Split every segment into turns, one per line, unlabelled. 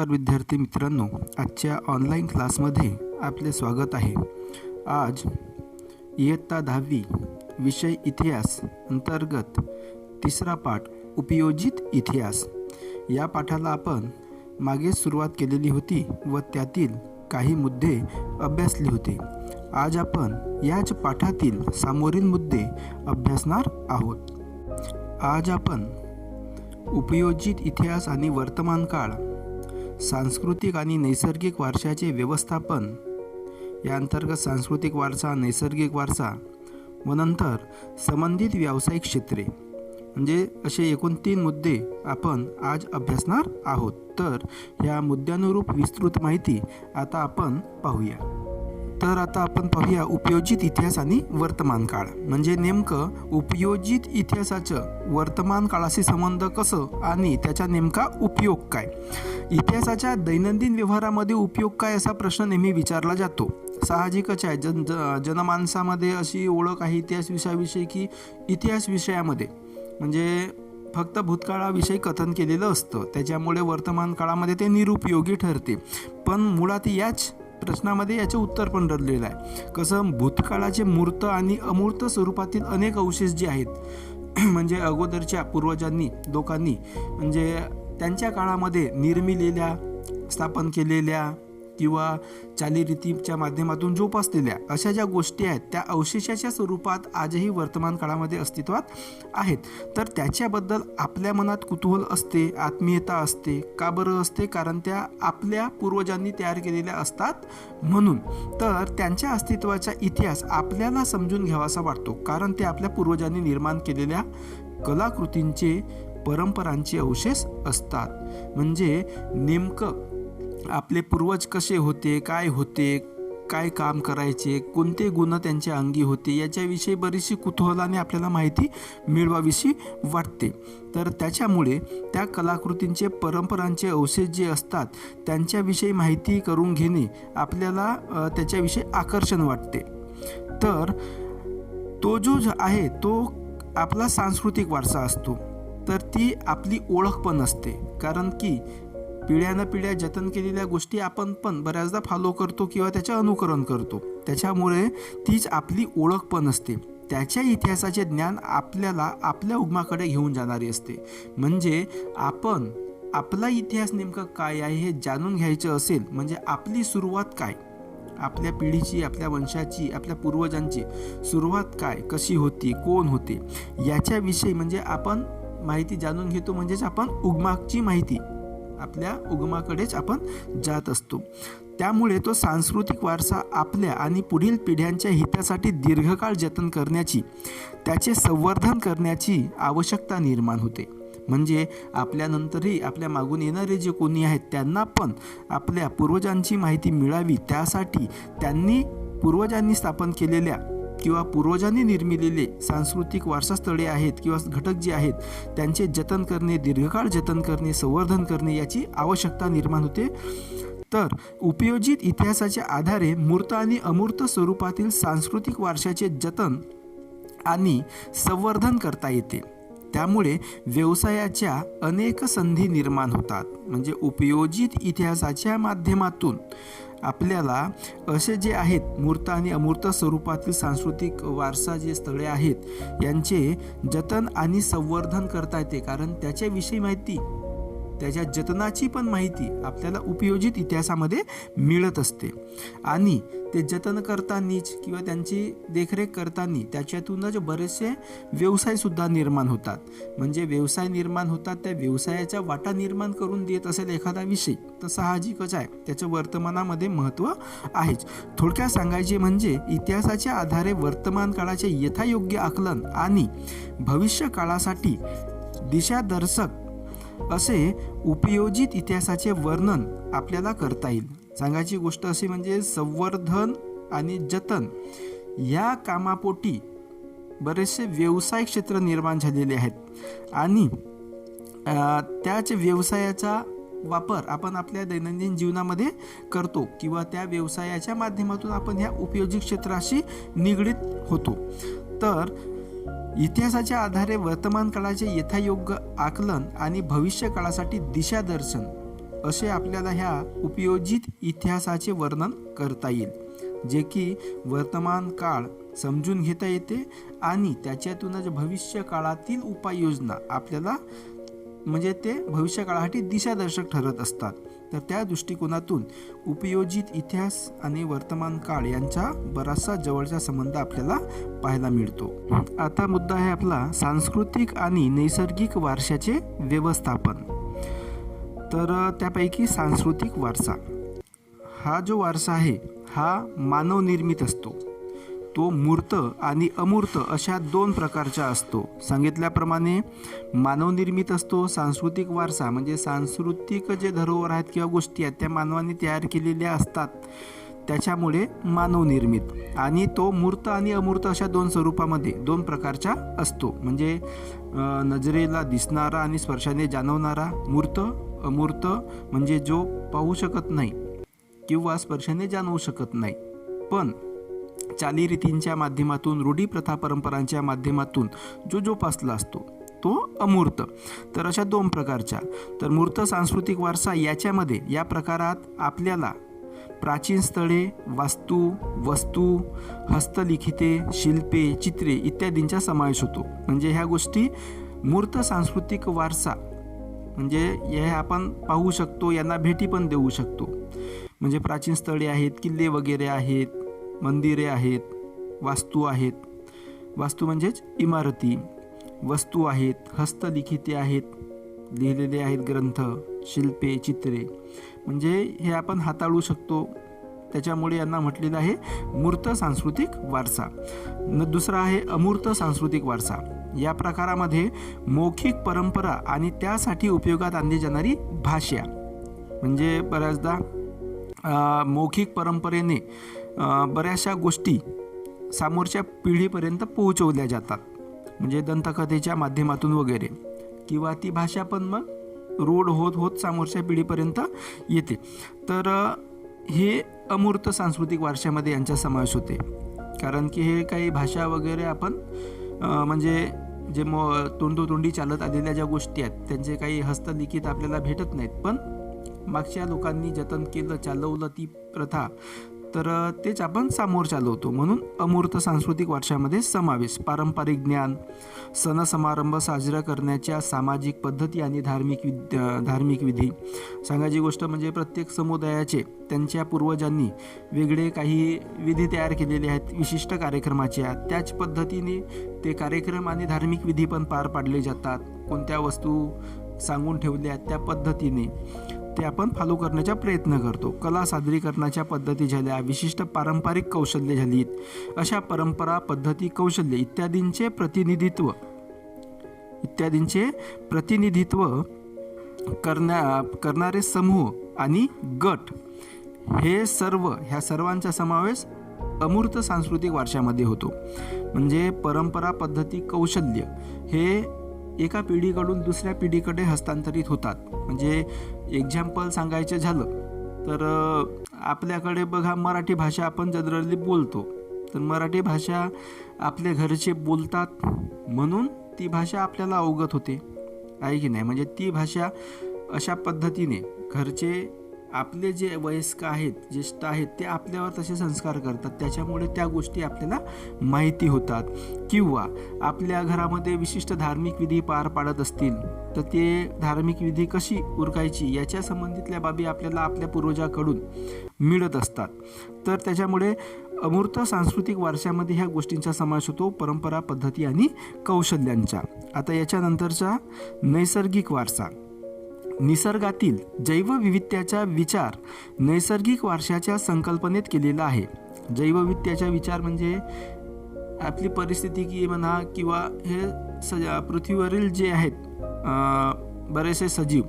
नमस्कार विद्यार्थी मित्रांनो, आजच्या ऑनलाईन क्लासमध्ये आपले स्वागत आहे। आज इयत्ता 10वी विषय इतिहास अंतर्गत तिसरा पाठ उपयोजित इतिहास या पाठाला आपण मागे सुरुवात केलेली होती व त्यातील काही मुद्दे अभ्यासले होते। आज आपण याच पाठातील समोरील मुद्दे अभ्यासणार आहोत। आज आपण उपयोजित इतिहास आणि वर्तमान काळ, सांस्कृतिक आणि नैसर्गिक वारशाचे व्यवस्थापन या अंतर्गत सांस्कृतिक वारसा, नैसर्गिक वारसा व नंतर संबंधित व्यावसायिक क्षेत्रे म्हणजे असे एकूण 3 मुद्दे आपण आज अभ्यासणार आहोत। तर या मुद्द्यानुरूप विस्तृत माहिती आता आपण पाहूया। आता आपण पाहूया उपयोजित इतिहास आणि वर्तमान काळ म्हणजे नेमकं उपयोजित इतिहासाचं वर्तमान काळाशी संबंध कसं आणि त्याचा नेमका उपयोग काय। इतिहासाच्या दैनंदिन व्यवहारामध्ये उपयोग काय असा प्रश्न नेहमी विचारला जातो। साहजिकच आहे, जनमानसामध्ये अशी ओळख आहे इतिहास विषयाविषयी की इतिहास विषयामध्ये म्हणजे फक्त भूतकाळाविषयी कथन केलेलं असतं, त्याच्यामुळे वर्तमान काळामध्ये ते निरुपयोगी ठरते। पण मुळात याच प्रश्नामध्ये याचे उत्तर पण दडलेलं आहे। कसं भूतकाळाचे मूर्त आणि अमूर्त स्वरूपातील अनेक अवशेष जे आहेत म्हणजे अगोदरच्या पूर्वजांनी लोकांनी म्हणजे त्यांच्या काळामध्ये निर्मिलेल्या, स्थापन केलेल्या किंवा चालीरीतीच्या माध्यमातून जोपासलेल्या अशा ज्या गोष्टी आहेत त्या अवशेषाच्या स्वरूपात आजही वर्तमान काळामध्ये अस्तित्वात आहेत। तर त्याच्याबद्दल आपल्या मनात कुतूहल असते, आत्मीयता असते। का बरं असते? कारण त्या आपल्या पूर्वजांनी तयार केलेल्या असतात म्हणून। तर त्यांच्या अस्तित्वाचा इतिहास आपल्याला समजून घ्यावासा वाटतो, कारण ते आपल्या पूर्वजांनी निर्माण केलेल्या कलाकृतींचे, परंपरांचे अवशेष असतात। म्हणजे नेमकं आपले पूर्वज कसे होते, काय काम करायचे, कोणते गुण त्यांच्या अंगी होते याच्याविषयी बरीचशी कुतूहलाने आपल्याला माहिती मिळवावीशी वाटते। तर त्याच्यामुळे त्या कलाकृतींचे, परंपरांचे अवशेष जे असतात त्यांच्याविषयी माहिती करून घेणे आपल्याला त्याच्याविषयी आकर्षण वाटते। तर तो जो आहे तो आपला सांस्कृतिक वारसा असतो। तर ती आपली ओळख पण असते, कारण की पिढ्यानपिढ्या जतन केलेल्या गोष्टी आपण पण बऱ्याचदा फॉलो करतो किंवा त्याचे अनुकरण करतो, त्याच्यामुळे तीच आपली ओळख पण असते। त्याच्या इतिहासाचे ज्ञान आपल्याला आपल्या उगमाकडे घेऊन जाणारी असते। म्हणजे आपण आपला इतिहास नेमका काय आहे हे जाणून घ्यायचं असेल म्हणजे आपली सुरुवात काय, आपल्या पिढीची, आपल्या वंशाची, आपल्या पूर्वजांची सुरुवात काय, कशी होती, कोण होते याच्याविषयी म्हणजे आपण माहिती जाणून घेतो। म्हणजेच आपण उगमाची माहिती, आपल्या उगमाकडेच आपण जात असतो। त्यामुळे तो सांस्कृतिक वारसा आपल्या आणि पुढील पिढ्यांच्या हितासाठी दीर्घकाळ जतन करण्याची, त्याचे संवर्धन करण्याची आवश्यकता निर्माण होते। म्हणजे आपल्यानंतरही आपल्या मागून येणारे जे कोणी आहेत त्यांना पण आपल्या पूर्वजांची माहिती मिळावी, त्यासाठी पूर्वजांनी स्थापन केलेल्या किंवा पूर्वजांनी निर्मिलेले सांस्कृतिक वारसास्थळे आहेत किंवा घटक जे आहेत त्यांचे जतन करणे, दीर्घकाळ जतन करणे, संवर्धन करणे याची आवश्यकता निर्माण होते। तर उपयोजित इतिहासाच्या आधारे मूर्त आणि अमूर्त स्वरूपातील सांस्कृतिक वारशाचे जतन आणि संवर्धन करता येते। त्यामुळे व्यवसायाच्या अनेक संधी निर्माण होतात। म्हणजे उपयोजित इतिहासाच्या माध्यमातून आपल्याला असे जे आहेत मूर्त आणि अमूर्त स्वरूपातील सांस्कृतिक वारसा जे स्थळे आहेत यांचे जतन आणि संवर्धन करता येते, कारण त्याच्याविषयी माहिती, त्याच्या जतनाची पण माहिती आपल्याला उपयोजित इतिहासामध्ये मिळत असते। आणि ते जतन करतानीच किंवा त्यांची देखरेख करताना त्याच्यातूनच बरेचसे व्यवसायसुद्धा निर्माण होतात। म्हणजे व्यवसाय निर्माण होतात, त्या व्यवसायाच्या वाटा निर्माण करून देत असेल एखादा विषय तर साहजिकच आहे त्याचं वर्तमानामध्ये महत्त्व आहेच। थोडक्यात सांगायचे म्हणजे इतिहासाच्या आधारे वर्तमान काळाचे यथायोग्य आकलन आणि भविष्य काळासाठी दिशादर्शक असे उपयोजित इतिहासाचे वर्णन आपल्याला करता येईल। सांगायची गोष्ट अशी म्हणजे संवर्धन आणि जतन या कामापोटी बरेचसे व्यवसाय क्षेत्र निर्माण झालेले आहेत आणि त्याच व्यवसायाचा वापर आपण आपल्या दैनंदिन जीवनामध्ये करतो किंवा त्या व्यवसायाच्या माध्यमातून आपण ह्या उपयोजित क्षेत्राशी निगडीत होतो। तर इतिहासाच्या आधारे वर्तमान काळाचे यथायोग्य आकलन आणि भविष्य काळासाठी दिशादर्शन असे आपल्याला ह्या उपयोजित इतिहासाचे वर्णन करता येईल, जे की वर्तमान काळ समजून घेता येते आणि त्याच्यातूनच भविष्य काळातील उपाययोजना आपल्याला म्हणजे ते भविष्य काळासाठी दिशादर्शक ठरत असतात. तर त्या दृष्टिकोनातून उपयोजित इतिहास आणि वर्तमान काळ यांचा बराचसा जवळचा संबंध आपल्याला पाहायला मिळतो. आता मुद्दा आहे आपला सांस्कृतिक आणि नैसर्गिक वारशाचे व्यवस्थापन. तर त्यापैकी सांस्कृतिक वारसा हा जो वारसा आहे हा मानवनिर्मित असतो. तो मूर्त आणि अमूर्त अशा 2 प्रकारचा असतो. सांगितल्याप्रमाणे मानवनिर्मित असतो. सांस्कृतिक वारसा म्हणजे सांस्कृतिक जे धरोहर आहेत किंवा गोष्टी आहेत त्या मानवाने तयार केलेल्या असतात, त्याच्यामुळे मानवनिर्मित. आणि तो मूर्त आणि अमूर्त अशा 2 स्वरूपामध्ये 2 प्रकारचा असतो. म्हणजे नजरेला दिसणारा आणि स्पर्शाने जाणवणारा मूर्त. अमूर्त म्हणजे जो पाहू शकत नाही किंवा स्पर्शाने जाणवू शकत नाही, पण चालीरीतींच्या माध्यमातून, रूढी प्रथा परंपरांच्या माध्यमातून जो जोपासला असतो तो अमूर्त. तर अशा 2 प्रकारच्या. तर मूर्त सांस्कृतिक वारसा याच्यामध्ये या प्रकारात आपल्याला प्राचीन स्थळे, वास्तू, वस्तू, हस्तलिखिते, शिल्पे, चित्रे इत्यादींचा समावेश होतो. म्हणजे ह्या गोष्टी मूर्त सांस्कृतिक वारसा म्हणजे हे आपण पाहू शकतो, यांना भेटी पण देऊ शकतो. म्हणजे प्राचीन स्थळे आहेत, किल्ले वगैरे आहेत, मंदिरे आहेत, वास्तू आहेत, वास्तू म्हणजेच इमारती, वस्तू आहेत, हस्तलिखिते आहेत, लिहिलेले आहेत ग्रंथ, शिल्पे, चित्रे, म्हणजे हे आपण हाताळू शकतो. त्याच्यामुळे यांना म्हटलेलं आहे मूर्त सांस्कृतिक वारसा. दुसरा आहे अमूर्त सांस्कृतिक वारसा. या प्रकारामध्ये मौखिक परंपरा आणि त्यासाठी उपयोगात आणली जाणारी भाषा. म्हणजे बऱ्याचदा मौखिक परंपरेने बऱ्याचशा गोष्टी समोरच्या पिढीपर्यंत पोहोचवल्या जातात. म्हणजे दंतकथेच्या माध्यमातून वगैरे, किंवा ती भाषा पण मग रूढ होत होत समोरच्या पिढीपर्यंत येते. तर हे अमूर्त सांस्कृतिक वारशामध्ये यांचा समावेश होते. कारण की हे काही भाषा वगैरे आपण म्हणजे जे तोंडोतोंडी चालत आलेल्या ज्या गोष्टी आहेत त्यांचे काही हस्तलिखित आपल्याला भेटत नाहीत, पण मागच्या लोकांनी जतन केलं, चालवलं ती प्रथा, तर तेच आपण समोर चालवतो. म्हणून अमूर्त सांस्कृतिक वारशामध्ये समावेश पारंपरिक ज्ञान, सण समारंभ साजरा करण्याच्या सामाजिक पद्धती आणि धार्मिक विधी. सांगायची गोष्ट म्हणजे प्रत्येक समुदायाचे त्यांच्या पूर्वजांनी वेगळे काही विधी तयार केलेले आहेत विशिष्ट कार्यक्रमाच्या. त्याच पद्धतीने ते कार्यक्रम आणि धार्मिक विधी पण पार पाडले जातात. कोणत्या वस्तू सांगून ठेवल्या त्या पद्धतीने ते आपण फॉलो करण्याचा प्रयत्न करतो. कला सादरीकरणाच्या पद्धती झाल्या, विशिष्ट पारंपरिक कौशल्ये झालीत. अशा परंपरा, पद्धती, कौशल्य इत्यादींचे प्रतिनिधित्व करणारे समूह आणि गट, ह्या सर्वांचा समावेश अमूर्त सांस्कृतिक वारशामध्ये होतो. म्हणजे परंपरा, पद्धती, कौशल्य हे एका पिढीकडून दुसऱ्या पिढीकडे हस्तांतरित होतात. म्हणजे एक्झाम्पल सांगायचं झालं तर आपल्याकडे बघा मराठी भाषा आपण जनरली बोलतो. तर मराठी भाषा आपले घरचे बोलतात म्हणून ती भाषा आपल्याला अवगत होते, आहे की नाही. म्हणजे ती भाषा अशा पद्धतीने घरचे आपले जे वयस्क आहेत, ज्येष्ठ आहेत, ते आपल्यावर तसे संस्कार करतात. त्याच्यामुळे त्या गोष्टी आपल्याला माहिती होतात. किंवा आपल्या घरामध्ये विशिष्ट धार्मिक विधी पार पाडत असतील तर ते धार्मिक विधी कशी उरकायची याच्या संबंधितल्या बाबी आपल्याला आपल्या पूर्वजाकडून मिळत असतात. तर त्याच्यामुळे अमूर्त सांस्कृतिक वारशामध्ये ह्या गोष्टींचा समावेश होतो, परंपरा, पद्धती आणि कौशल्यांचा. आता याच्यानंतरचा नैसर्गिक वारसा. निसर्गातील जैवविविधतेचा विचार नैसर्गिक वारशाच्या संकल्पनेत केलेला आहे. जैवविविधतेचा विचार म्हणजे आपली परिस्थिती म्हणा किंवा हे पृथ्वीवरील जे आहेत बरेचसे सजीव,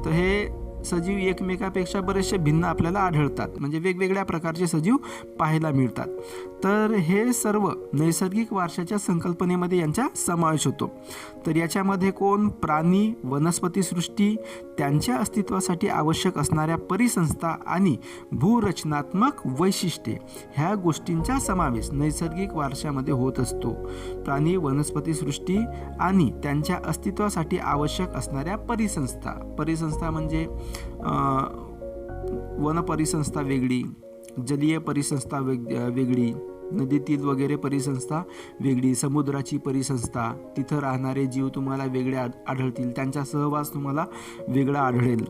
तर हे सजीव एकमेकापेक्षा बरेचसे भिन्न आपल्याला आढळतात. म्हणजे वेगवेगळ्या प्रकारचे सजीव पाहायला मिळतात. तर हे सर्व नैसर्गिक वारशाच्या संकल्पनेमध्ये यांचा समावेश होतो. तर याच्यामध्ये प्राणी, वनस्पतीसृष्टी, त्यांच्या अस्तित्वासाठी आवश्यक असणाऱ्या परिसंस्था आणि भूरचनात्मक वैशिष्ट्ये ह्या गोष्टींचा समावेश नैसर्गिक वारशामध्ये होत असतो. प्राणी, वनस्पतीसृष्टी आणि त्यांच्या अस्तित्वासाठी आवश्यक असणाऱ्या परिसंस्था म्हणजे वन परिसंस्था वेगळी, जलीय परिसंस्था वेगळी, नदीतील वगैरे परिसंस्था वेगळी, समुद्राची परिसंस्था, तिथं राहणारे जीव तुम्हाला वेगळे आढळतील, त्यांचा सहवास तुम्हाला वेगळा आढळेल.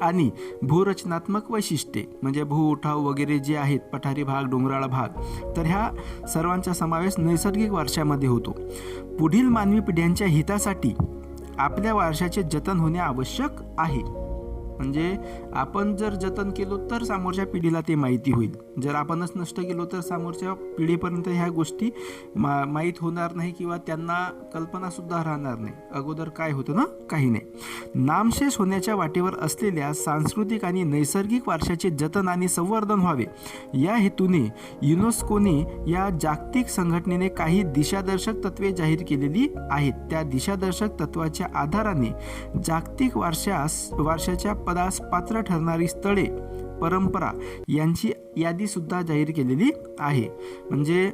आणि भूरचनात्मक वैशिष्ट्ये म्हणजे भूउठाव वगैरे जे आहेत, पठारी भाग, डोंगराळ भाग, तर ह्या सर्वांचा समावेश नैसर्गिक वारशामध्ये होतो. पुढील मानवी पिढ्यांच्या हितासाठी आपल्या वारशाचे जतन होणे आवश्यक आहे. म्हणजे आपण जर जतन केलो तर समोरच्या पिढीला ते माहिती होईल. जर आपणच नष्ट केलो तर समोरच्या पिढीपर्यंत ह्या गोष्टी माहीत होणार नाही किंवा त्यांना कल्पनासुद्धा राहणार नाही. अगोदर काय होतं ना, काही नाही. नामशेष होण्याच्या वाटेवर असलेल्या सांस्कृतिक आणि नैसर्गिक वारशाचे जतन आणि संवर्धन व्हावे या हेतूने युनेस्कोने या जागतिक संघटनेने काही दिशादर्शक तत्वे जाहीर केलेली आहेत. त्या दिशादर्शक तत्वाच्या आधाराने जागतिक वारशाच्या पदास पात्र ठरणारी स्थळे, परंपरा यांची यादी सुद्धा जाहीर केलेली आहे. म्हणजे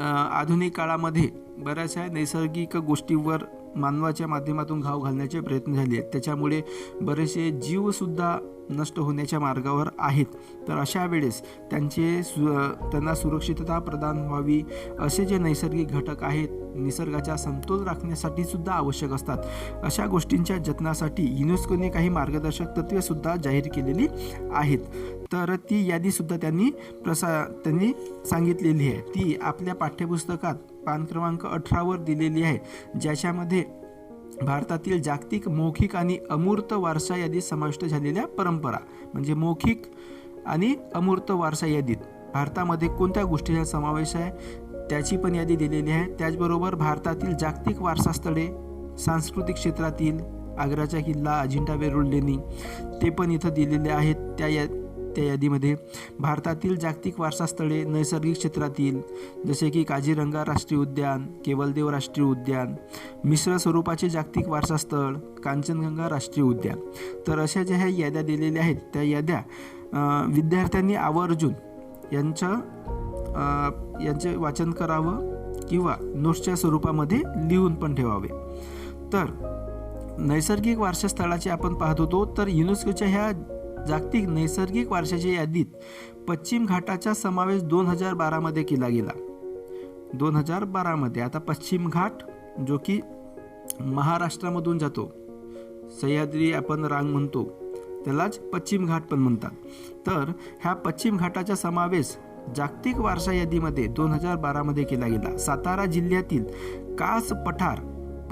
आधुनिक काळामध्ये बऱ्याचशा नैसर्गिक गोष्टींवर मानवाच्या माध्यमातून घाव घालण्याचे प्रयत्न झाले आहेत. त्याच्यामुळे बरेचसे जीवसुद्धा नष्ट होण्याच्या मार्गावर आहेत. तर अशा वेळेस त्यांना सुरक्षितता प्रदान व्हावी असे जे नैसर्गिक घटक आहेत, निसर्गाचा समतोल राखण्यासाठी सुद्धा आवश्यक असतात, अशा गोष्टींच्या जतनासाठी युनेस्कोने काही मार्गदर्शक तत्वे सुद्धा जाहीर केलेली आहेत. तर ती यादीसुद्धा त्यांनी सांगितलेली आहे. ती आपल्या पाठ्यपुस्तकात पान क्रमांक 18 दिलेली आहे, ज्याच्यामध्ये भारतातील जागतिक मौखिक आणि अमूर्त वारसा यादीत समाविष्ट झालेल्या परंपरा, म्हणजे मौखिक आणि अमूर्त वारसा यादीत भारतामध्ये कोणत्या गोष्टीचा समावेश आहे त्याची पण यादी दिलेली आहे. त्याचबरोबर भारतातील जागतिक वारसा स्थळे, सांस्कृतिक क्षेत्रातील आग्राचा किल्ला, अजिंठा वेरूळ लेणी, ते पण इथं दिलेले आहेत. त्या यादीमध्ये भारतातील जागतिक वारसा स्थळे नैसर्गिक क्षेत्रातील जसे की काझीरंगा राष्ट्रीय उद्यान, केवलदेव राष्ट्रीय उद्यान, मिश्र स्वरूपाचे जागतिक वारसा स्थळ, कांचनगंगा राष्ट्रीय उद्यान. तर अशा ज्या ह्या याद्या दिलेल्या आहेत, त्या याद्या विद्यार्थ्यांनी आवर्जून यांचे वाचन करावं किंवा नोट्सच्या स्वरूपामध्ये लिहून पण ठेवावे. तर नैसर्गिक वारसा स्थळाचे आपण पाहत होतो. तर युनेस्कोच्या ह्या जागतिक नैसर्गिक वारशाच्या यादीत पश्चिम घाटाचा समावेश 2012 केला गेला. 2012 आता पश्चिम घाट जो की महाराष्ट्रामधून जातो, सह्याद्री आपण रांग म्हणतो, त्यालाच पश्चिम घाट पण म्हणतात. तर ह्या पश्चिम घाटाचा समावेश जागतिक वारसा यादीमध्ये 2012 केला गेला. सातारा जिल्ह्यातील कास पठार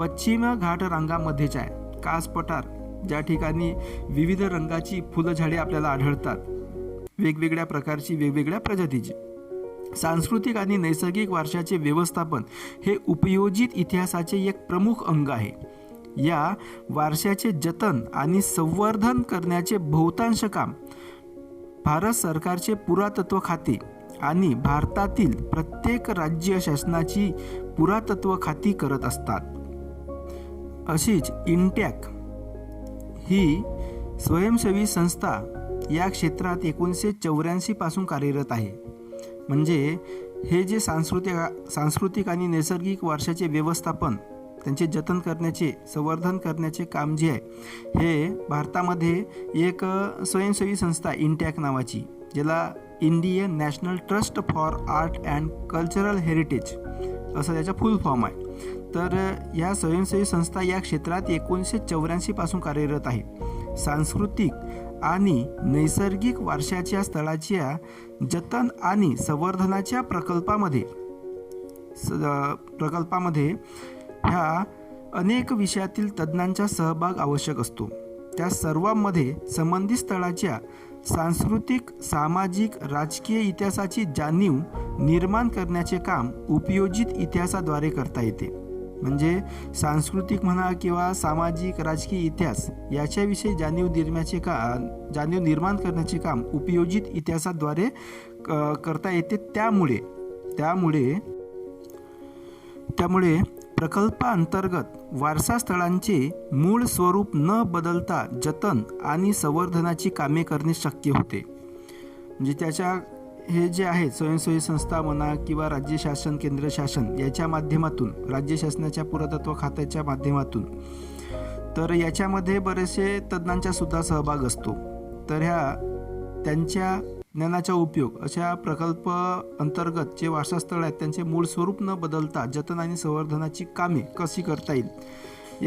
पश्चिम घाट रांगामध्येच आहे. कास पठार ज्या ठिकाणी विविध रंगाची फुलझाडे आपल्याला आढळतात, वेगवेगळ्या प्रकारची, वेगवेगळ्या प्रजातीची. सांस्कृतिक आणि नैसर्गिक वारशाचे व्यवस्थापन हे उपयोजित इतिहासाचे एक प्रमुख अंग आहे. या वारशाचे जतन आणि संवर्धन करण्याचे बहुतांश काम भारत सरकारचे पुरातत्व खाते आणि भारतातील प्रत्येक राज्य शासनाची पुरातत्व खाती करत असतात. अशीच इंटॅक ही स्वयंसेवी संस्था या क्षेत्रात 1984 पासून कार्यरत आहे. म्हणजे हे जे सांस्कृतिक आणि नैसर्गिक वारशाचे व्यवस्थापन, त्यांचे जतन करण्याचे, संवर्धन करण्याचे काम जे आहे, हे भारतामध्ये एक स्वयंसेवी संस्था इंटॅक नावाची, ज्याला Indian national trust for art and cultural heritage असं त्याचा फुल फॉर्म आहे. तर या स्वयंसेवी संस्था या क्षेत्रात 1984 पासून कार्यरत आहे. सांस्कृतिक आणि नैसर्गिक वारशाच्या स्थळाच्या जतन आणि संवर्धनाच्या प्रकल्पामध्ये ह्या अनेक विषयातील तज्ज्ञांचा सहभाग आवश्यक असतो. त्या सर्वांमध्ये संबंधित स्थळाच्या सांस्कृतिक, सामाजिक, राजकीय इतिहासाची जाणीव निर्माण करण्याचे काम उपयोजित इतिहासाद्वारे करता येते. म्हणजे सांस्कृतिक म्हणा किंवा सामाजिक, राजकीय इतिहास याच्याविषयी जाणीव निर्माण करण्याचे काम उपयोजित इतिहासाद्वारे करता येते. त्यामुळे प्रकल्पांतर्गत वारसा स्थळांचे मूळ स्वरूप न बदलता जतन आणि संवर्धनाची कामे करणे शक्य होते. म्हणजे त्याच्या हे जे आहे स्वयंसेवी संस्था म्हणा किंवा राज्य शासन, केंद्र शासन याच्या माध्यमातून, राज्य शासनाच्या पुरातत्व खात्याच्या माध्यमातून, तर याच्यामध्ये बरेचसे तज्ज्ञांचा सुद्धा सहभाग असतो. तर त्यांच्या ज्ञानाचा उपयोग अशा प्रकल्प अंतर्गत जे वारसास्थळ आहेत त्यांचे मूळ स्वरूप न बदलता जतन आणि संवर्धनाची कामे कशी करता येईल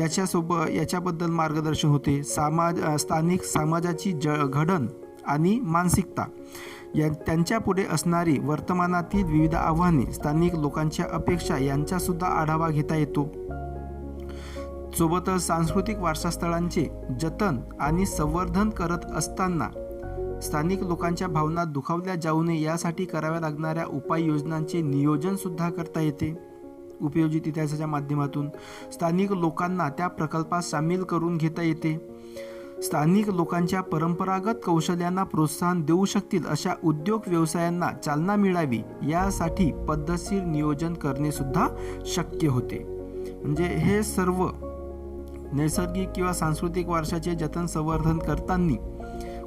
याच्याबद्दल मार्गदर्शन होते. स्थानिक समाजाची घडण आणि मानसिकता त्यांच्या पुढे असणारी वर्तमानातील विविध आव्हाने, स्थानिक लोकांच्या अपेक्षा यांचा सुद्धा आढावा घेता येतो. सोबतच सांस्कृतिक वारसास्थळांचे जतन आणि संवर्धन करत असताना स्थानिक लोकांच्या भावना दुखावल्या जाऊ नये यासाठी कराव्या लागणाऱ्या उपाययोजनांचे नियोजन सुद्धा करता येते. उपयोजित इतिहासाच्या माध्यमातून स्थानिक लोकांना त्या प्रकल्पात सामील करून घेता येते. स्थानिक लोकांच्या परंपरागत कौशल्यांना प्रोत्साहन देऊ शकतील अशा उद्योग व्यवसायांना चालना मिळावी यासाठी पद्धतशीर नियोजन करणे सुद्धा शक्य होते. म्हणजे हे सर्व नैसर्गिक किंवा सांस्कृतिक वारशाचे जतन संवर्धन करताना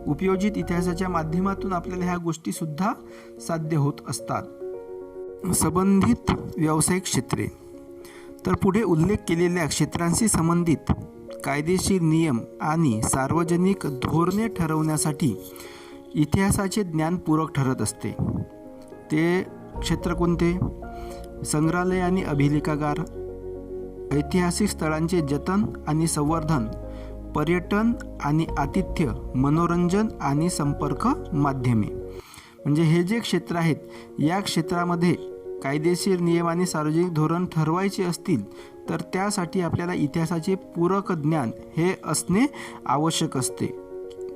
उपयोजित इतिहासाच्या माध्यमातून आपल्याला ह्या गोष्टी सुद्धा साध्य होत असतात. संबंधित व्यावसायिक क्षेत्रे. तर पुढे उल्लेख केलेल्या क्षेत्रांशी संबंधित कायदेशीर नियम आणि सार्वजनिक धोरणे ठरवण्यासाठी इतिहासाचे ज्ञान पूरक ठरत असते. ते क्षेत्र कोणते? संग्रहालय आणि अभिलेखागार, ऐतिहासिक स्थळांचे जतन आणि संवर्धन, पर्यटन आणि आतिथ्य, मनोरंजन आणि संपर्क माध्यमे. म्हणजे हे जे क्षेत्र आहेत या क्षेत्रामध्ये कायदेशीर नियम आणि सार्वजनिक धोरण ठरवायचे असतील तर त्यासाठी आपल्याला इतिहासाचे पूरक ज्ञान हे असणे आवश्यक असते.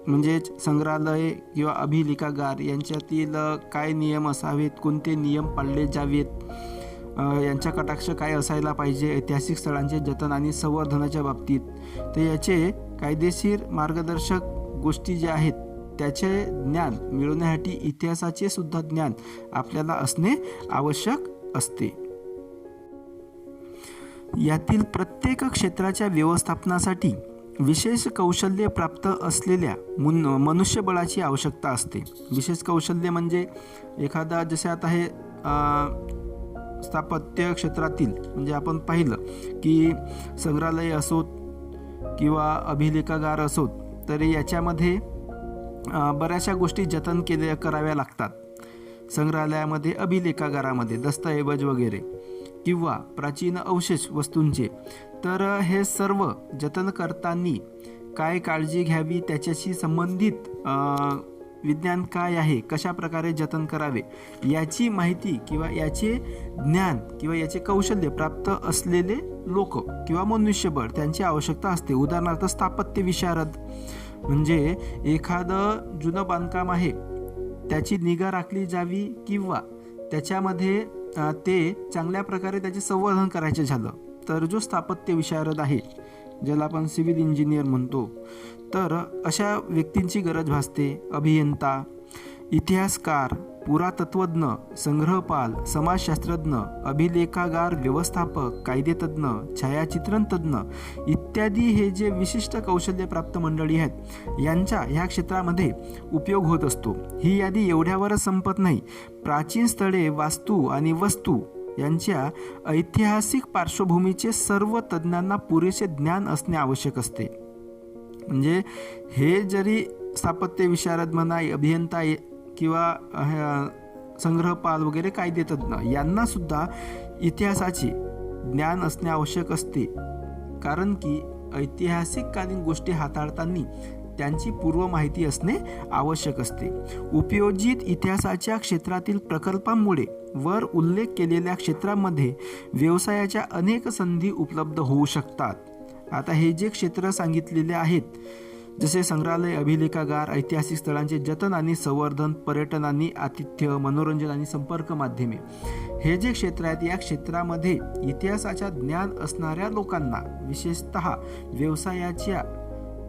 म्हणजेच संग्रहालय किंवा अभिलेखागार यांच्यातील काय नियम असावेत, कोणते नियम पाळले जावेत, यांचा कटाक्ष काय असायला पाहिजे ऐतिहासिक स्थळांचे जतन आणि संवर्धनाच्या बाबतीत, तर याचे कायदेशीर मार्गदर्शक गोष्टी ज्या आहेत त्याचे ज्ञान मिळवण्यासाठी इतिहासाचे सुद्धा ज्ञान आपल्याला असणे आवश्यक असते. यातील प्रत्येक क्षेत्राच्या व्यवस्थापनासाठी विशेष कौशल्य प्राप्त असलेल्या मनुष्यबळाची आवश्यकता असते. विशेष कौशल्य म्हणजे एखादा, जसे आता हे स्थापत्य क्षेत्रातील म्हणजे आपण पाहिलं की संग्रहालय असोत किंवा अभिलेखागार असोत तर याच्यामध्ये बऱ्याचशा गोष्टी जतन कराव्या लागतात. संग्रहालयामध्ये, अभिलेखागारामध्ये दस्तऐवज वगैरे किंवा प्राचीन अवशेष वस्तूंचे, तर हे सर्व जतन करताना काय काळजी घ्यावी, त्याच्याशी संबंधित विज्ञान काय आहे, कशा प्रकारे जतन करावे याची माहिती किंवा याचे ज्ञान किंवा याचे कौशल्य प्राप्त असलेले लोक किंवा मनुष्यबळ त्यांची आवश्यकता असते. उदाहरणार्थ स्थापत्य विशारद, म्हणजे एखादं जुनं बांधकाम आहे त्याची निगा राखली जावी किंवा त्याच्यामध्ये ते चांगल्या प्रकारे त्याचे संवर्धन करायचे झालं तर जो स्थापत्य विशारद आहे, ज्याला आपण सिव्हिल इंजिनियर म्हणतो, तर अशा व्यक्तींची गरज भासते. अभियंता, इतिहासकार, पुरातत्वज्ञ, संग्रहपाल, समाजशास्त्रज्ञ, अभिलेखागार व्यवस्थापक, कायदेतज्ञ, छायाचित्रण तज्ज्ञ इत्यादी हे जे विशिष्ट कौशल्यप्राप्त मंडळी आहेत यांचा ह्या क्षेत्रामध्ये उपयोग होत असतो. ही यादी एवढ्यावरच संपत नाही. प्राचीन स्थळे, वास्तू आणि वस्तू यांच्या ऐतिहासिक पार्श्वभूमीचे सर्व तज्ज्ञांना पुरेसे ज्ञान असणे आवश्यक असते. म्हणजे हे जरी स्थापत्य विशारद म्हणा, अभियंता किंवा संग्रहपाल वगैरे कायदेतज्ञ यांना सुद्धा इतिहासाचे ज्ञान असणे आवश्यक असते. कारण की ऐतिहासिक कालीन गोष्टी हाताळताना त्यांची पूर्व माहिती असणे आवश्यक असते. उपयोजित इतिहासाच्या क्षेत्रातील प्रकल्पांमुळे वर उल्लेख केलेल्या क्षेत्रांमध्ये व्यवसायाच्या अनेक संधी उपलब्ध होऊ शकतात. आता हे जे क्षेत्र सांगितलेले आहेत, जसे संग्रहालय, अभिलेखागार, ऐतिहासिक स्थळांचे जतन आणि संवर्धन, पर्यटन आणि आतिथ्य, मनोरंजन आणि संपर्क माध्यमे, हे जे क्षेत्र आहेत या क्षेत्रामध्ये इतिहासाच्या ज्ञान असणाऱ्या लोकांना विशेषतः व्यवसायाच्या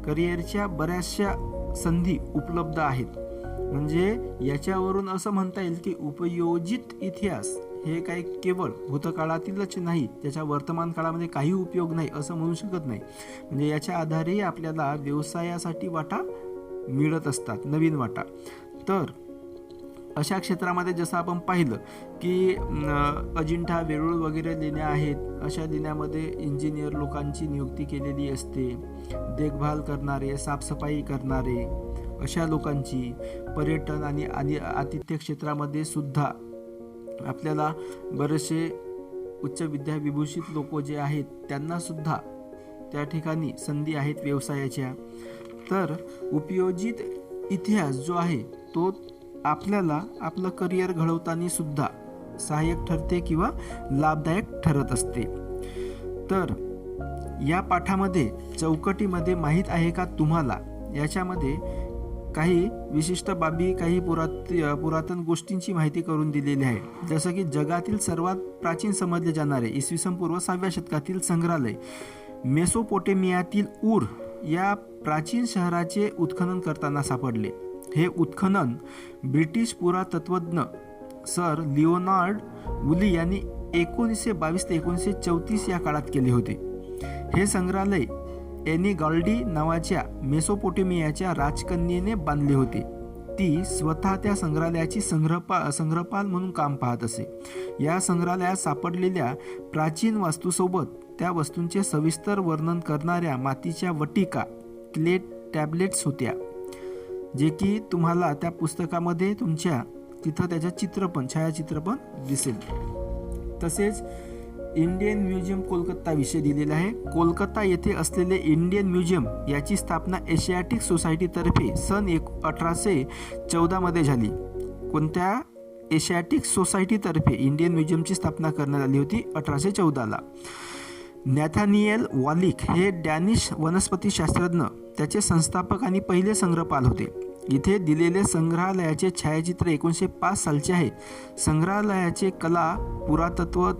करिअरच्या बऱ्याचशा संधी उपलब्ध आहेत. म्हणजे याच्यावरून असं म्हणता येईल की उपयोजित इतिहास हे काही केवळ भूतकाळातीलच नाही, त्याच्या वर्तमान काळामध्ये काही उपयोग नाही असं म्हणू शकत नाही. म्हणजे याच्या आधारे आपल्याला व्यवसायासाठी वाटा मिळत असतात, नवीन वाटा. तर अशा क्षेत्रामध्ये जसं आपण पाहिलं की अजिंठा वेरूळ वगैरे लेण्या आहेत, अशा लेण्यामध्ये इंजिनियर लोकांची नियुक्ती केलेली असते, देखभाल करणारे, साफसफाई करणारे अशा लोकांची. पर्यटन आणि आतिथ्य क्षेत्रामध्ये सुद्धा आपल्याला बरेचसे उच्च विद्याविभूषित लोक जे आहेत त्यांना सुद्धा त्या ठिकाणी संधी आहेत व्यवसायाच्या. तर उपयोजित इतिहास जो आहे तो आपल्याला आपलं करिअर घडवताना सुद्धा सहाय्यक ठरते किंवा लाभदायक ठरत असते. तर या पाठामध्ये चौकटीमध्ये माहीत आहे का तुम्हाला, याच्यामध्ये काही विशिष्ट बाबी, काही पुरातन गोष्टींची माहिती करून दिलेली आहे. जसं की जगातील सर्वात प्राचीन समजले जाणारे इसवी पूर्व 6व्या शतकातील संग्रहालय मेसोपोटेमियातील ऊर या प्राचीन शहराचे उत्खनन करताना सापडले. हे उत्खनन ब्रिटिश पुरातत्वज्ञ सर लिओनार्ड वुली यांनी 1922 ते 1934 या काळात केले होते. हे संग्रहालय एनी गाल्डी नावाच्या मेसोपोटेमियाच्या राजकन्येने बांधले होते. ती स्वतः त्या संग्रहालयाची संग्रहपाल म्हणून काम पाहत असे. या संग्रहालयात सापडलेल्या प्राचीन वास्तूसोबत त्या वस्तूंचे सविस्तर वर्णन करणाऱ्या मातीच्या वटिका, क्ले टॅब्लेट्स होत्या, जे की तुम्हाला त्या पुस्तकामध्ये तुमच्या तिथं त्याचं छायाचित्र पण दिसेल. तसेच इंडियन म्युझियम कोलकाता विषय दिलेला आहे. कोलकाता येथे असलेले इंडियन म्युझियम याची स्थापना एशियाटिक सोसायटीतर्फे सन 1814 मध्ये झाली. कोणत्या एशियाटिक सोसायटीतर्फे इंडियन म्युझियमची स्थापना करण्यात आली होती 1814ला. नॅथानिएल वॉलिक हे डॅनिश वनस्पतीशास्त्रज्ञ, त्याचे संस्थापक आणि पहिले संग्रहपाल होते. इथे दिलेले संग्रहालयाचे छायाचित्र 1905 सालचे आहे. संग्रहालयाचे कला, पुरातत्व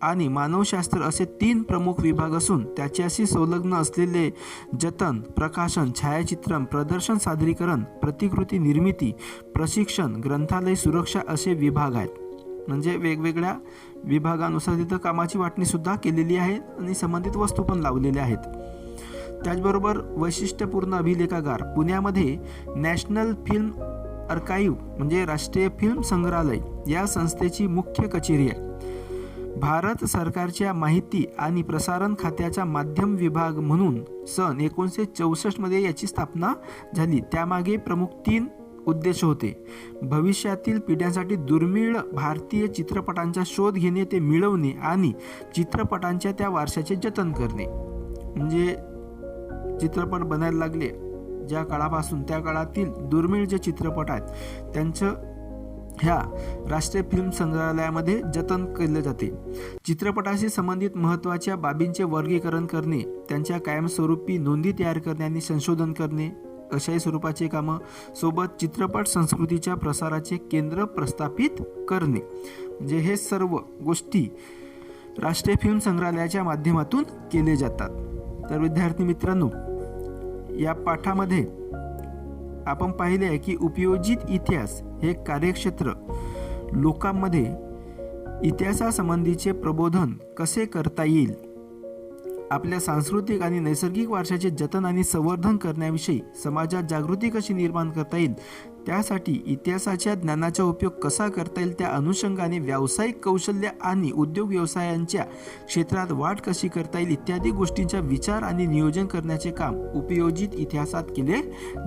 आणि मानवशास्त्र असे 3 प्रमुख विभाग असून त्याच्याशी संलग्न असलेले जतन, प्रकाशन, छायाचित्रण, प्रदर्शन, सादरीकरण, प्रतिकृती निर्मिती, प्रशिक्षण, ग्रंथालय, सुरक्षा असे विभाग आहेत. म्हणजे वेगवेगळ्या विभागानुसार तिथं कामाची वाटणी सुद्धा केलेली आहे आणि संबंधित वस्तू पण लावलेल्या आहेत. त्याचबरोबर वैशिष्ट्यपूर्ण अभिलेखागार पुण्यामध्ये नॅशनल फिल्म आर्काईव्ह म्हणजे राष्ट्रीय फिल्म संग्रहालय या संस्थेची मुख्य कचेरी आहे. भारत सरकारच्या माहिती आणि प्रसारण खात्याचा माध्यम विभाग म्हणून सन 1964 मध्ये याची स्थापना झाली. त्यामागे प्रमुख 3 उद्देश होते. भविष्यातील पिढ्यांसाठी दुर्मिळ भारतीय चित्रपटांचा शोध घेणे, ते मिळवणे आणि चित्रपटांच्या त्या वारशाचे जतन करणे. म्हणजे चित्रपट बनायला लागले ज्या काळापासून, त्या काळातील दुर्मिळ जे चित्रपट आहेत त्यांचं ह्या राष्ट्रीय फिल्म संग्रहालयामध्ये जतन केले जाते. चित्रपटाशी संबंधित महत्त्वाच्या बाबींचे वर्गीकरण करणे, त्यांच्या कायमस्वरूपी नोंदी तयार करणे आणि संशोधन करणे अशाही स्वरूपाचे कामं, सोबत चित्रपट संस्कृतीच्या प्रसाराचे केंद्र प्रस्थापित करणे. म्हणजे हे सर्व गोष्टी राष्ट्रीय फिल्म संग्रहालयाच्या माध्यमातून केले जातात. तर विद्यार्थी मित्रांनो, या पाठामध्ये आपण पाहिले आहे की उपयोजित इतिहास हे कार्यक्षेत्र लोकांमध्ये इतिहासासंबंधीचे प्रबोधन कसे करता येईल, आपल्या सांस्कृतिक आणि नैसर्गिक वारशाचे जतन आणि संवर्धन करण्याविषयी समाजात जागृती कशी निर्माण करता येईल, त्यासाठी इतिहासाच्या ज्ञानाचा उपयोग कसा करता येईल, त्या अनुषंगाने व्यावसायिक कौशल्य आणि उद्योग व्यवसायांच्या क्षेत्रात वाढ कशी करता येईल इत्यादी गोष्टींचा विचार आणि नियोजन करण्याचे काम उपयोजित इतिहासात केले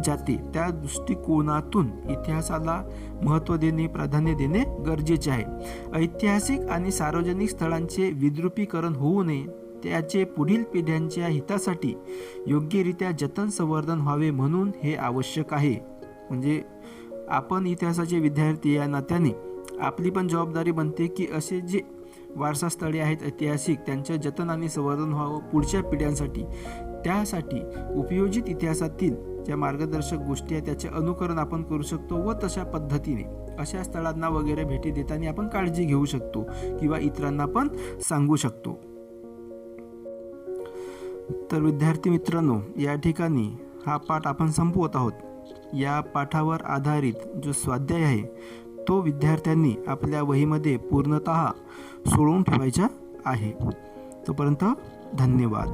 जाते. त्या दृष्टिकोनातून इतिहासाला महत्त्व देणे, प्राधान्य देणे गरजेचे आहे. ऐतिहासिक आणि सार्वजनिक स्थळांचे विद्रुपीकरण होऊ नये, त्याचे पुढील पिढ्यांच्या हितासाठी योग्यरित्या जतन संवर्धन व्हावे म्हणून हे आवश्यक आहे. म्हणजे आपण इतिहासाचे विद्यार्थी या नात्याने आपली पण जबाबदारी बनते की असे जे वारसा स्थळे आहेत ऐतिहासिक, त्यांचं जतन आणि संवर्धन व्हावं पुढच्या पिढ्यांसाठी. त्यासाठी उपयोजित इतिहासातील ज्या मार्गदर्शक गोष्टी आहेत त्याचे अनुकरण आपण करू शकतो व तशा पद्धतीने अशा स्थळांना वगैरे भेटी देताना आपण काळजी घेऊ शकतो किंवा इतरांना पण सांगू शकतो. तर विद्यार्थी मित्रांनो, या ठिकाणी हा पाठ आपण संपवत आहोत. या पाठावर आधारित जो स्वाध्याय आहे तो विद्यार्थ्यांनी आपल्या वहीमध्ये पूर्णतः सोडवून ठेवायचा आहे. तोपर्यंत धन्यवाद.